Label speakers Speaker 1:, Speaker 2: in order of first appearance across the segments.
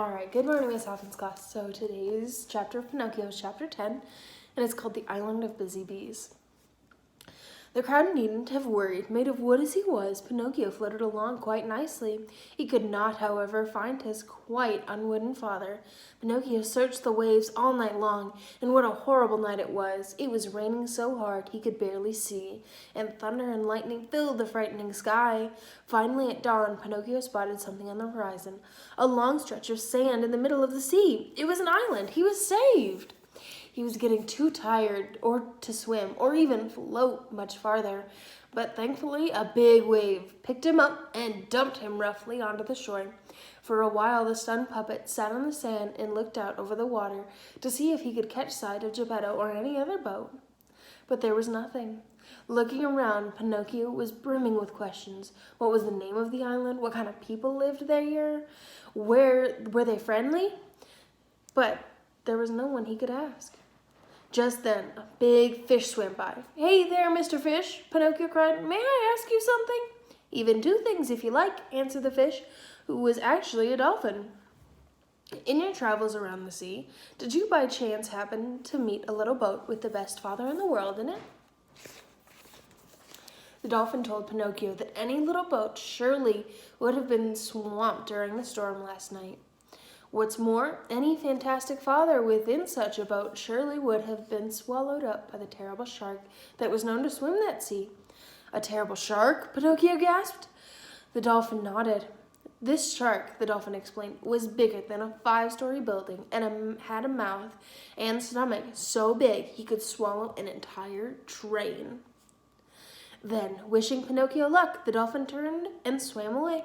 Speaker 1: Alright, good morning, Miss Hawkins class. So today's chapter of Pinocchio is chapter 10, and it's called The Island of Busy Bees. The crowd needn't have worried. Made of wood as he was, Pinocchio floated along quite nicely. He could not, however, find his quite unwooden father. Pinocchio searched the waves all night long, and what a horrible night it was. It was raining so hard he could barely see, and thunder and lightning filled the frightening sky. Finally, at dawn, Pinocchio spotted something on the horizon, a long stretch of sand in the middle of the sea. It was an island. He was saved. He was getting too tired to swim or even float much farther, but thankfully a big wave picked him up and dumped him roughly onto the shore. For a while the stunned puppet sat on the sand and looked out over the water to see if he could catch sight of Geppetto or any other boat. But there was nothing. Looking around, Pinocchio was brimming with questions. What was the name of the island? What kind of people lived there? Were they friendly? But there was no one he could ask. Just then, a big fish swam by. "Hey there, Mr. Fish," Pinocchio cried. "May I ask you something?" "Even two things, if you like," answered the fish, who was actually a dolphin. "In your travels around the sea, did you by chance happen to meet a little boat with the best father in the world in it?" The dolphin told Pinocchio that any little boat surely would have been swamped during the storm last night. What's more, any fantastic father within such a boat surely would have been swallowed up by the terrible shark that was known to swim that sea. "A terrible shark?" Pinocchio gasped. The dolphin nodded. "This shark," the dolphin explained, "was bigger than a 5-story building and had a mouth and stomach so big he could swallow an entire train." Then, wishing Pinocchio luck, the dolphin turned and swam away.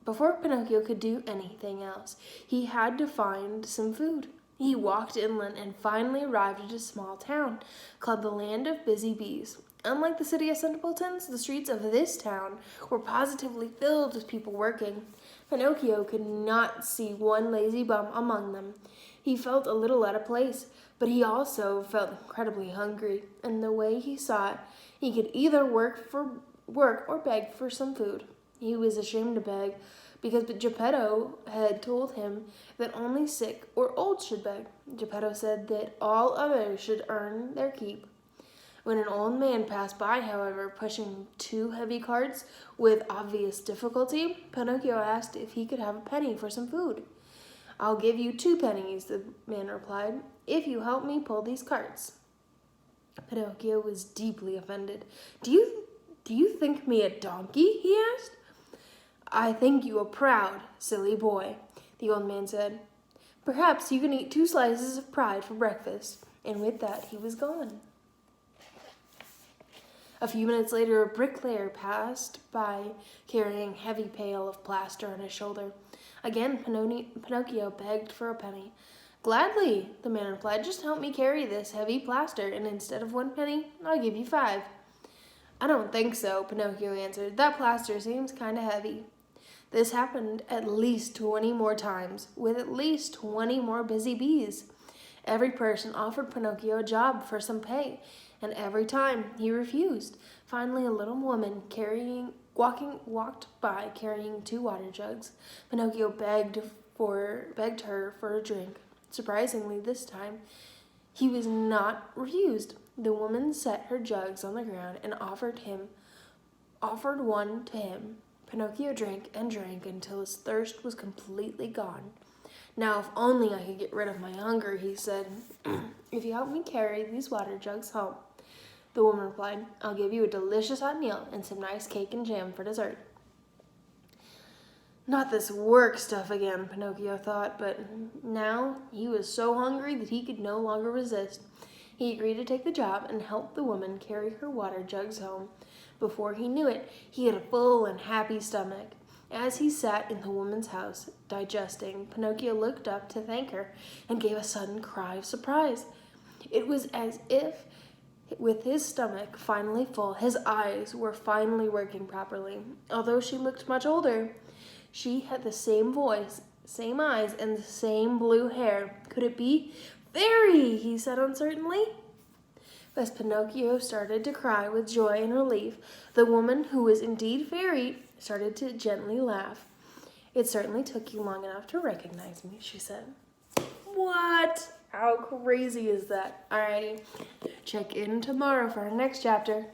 Speaker 1: Before Pinocchio could do anything else, he had to find some food. He walked inland and finally arrived at a small town called the Land of Busy Bees. Unlike the city of simpletons, the streets of this town were positively filled with people working. Pinocchio could not see one lazy bum among them. He felt a little out of place, but he also felt incredibly hungry, and the way he saw it, he could either work or beg for some food. He was ashamed to beg, because Geppetto had told him that only sick or old should beg. Geppetto said that all others should earn their keep. When an old man passed by, however, pushing 2 heavy carts with obvious difficulty, Pinocchio asked if he could have a penny for some food. "I'll give you 2 pennies, the man replied, "if you help me pull these carts." Pinocchio was deeply offended. Do you think me a donkey?" he asked. "I think you a proud, silly boy," the old man said. "Perhaps you can eat 2 slices of pride for breakfast." And with that, he was gone. A few minutes later, a bricklayer passed by carrying a heavy pail of plaster on his shoulder. Again, Pinocchio begged for a penny. "Gladly," the man replied. "Just help me carry this heavy plaster, and instead of 1 penny, I'll give you 5. "I don't think so," Pinocchio answered. "That plaster seems kind of heavy." This happened at least 20 more times, with at least 20 more busy bees. Every person offered Pinocchio a job for some pay, and every time he refused. Finally, a little woman walked by carrying 2 water jugs. Pinocchio begged her for a drink. Surprisingly, this time, he was not refused. The woman set her jugs on the ground and offered one to him. Pinocchio drank and drank until his thirst was completely gone. "Now, if only I could get rid of my hunger," he said. "If you help me carry these water jugs home," the woman replied, "I'll give you a delicious hot meal and some nice cake and jam for dessert." Not this work stuff again, Pinocchio thought, but now he was so hungry that he could no longer resist. He agreed to take the job and help the woman carry her water jugs home. Before he knew it, he had a full and happy stomach. As he sat in the woman's house, digesting, Pinocchio looked up to thank her and gave a sudden cry of surprise. It was as if, with his stomach finally full, his eyes were finally working properly. Although she looked much older, she had the same voice, same eyes, and the same blue hair. Could it be? "Fairy!" he said uncertainly. As Pinocchio started to cry with joy and relief, the woman, who was indeed fairy, started to gently laugh. It certainly took you long enough to recognize me, she said. What? How crazy is that? Alrighty, check in tomorrow for our next chapter.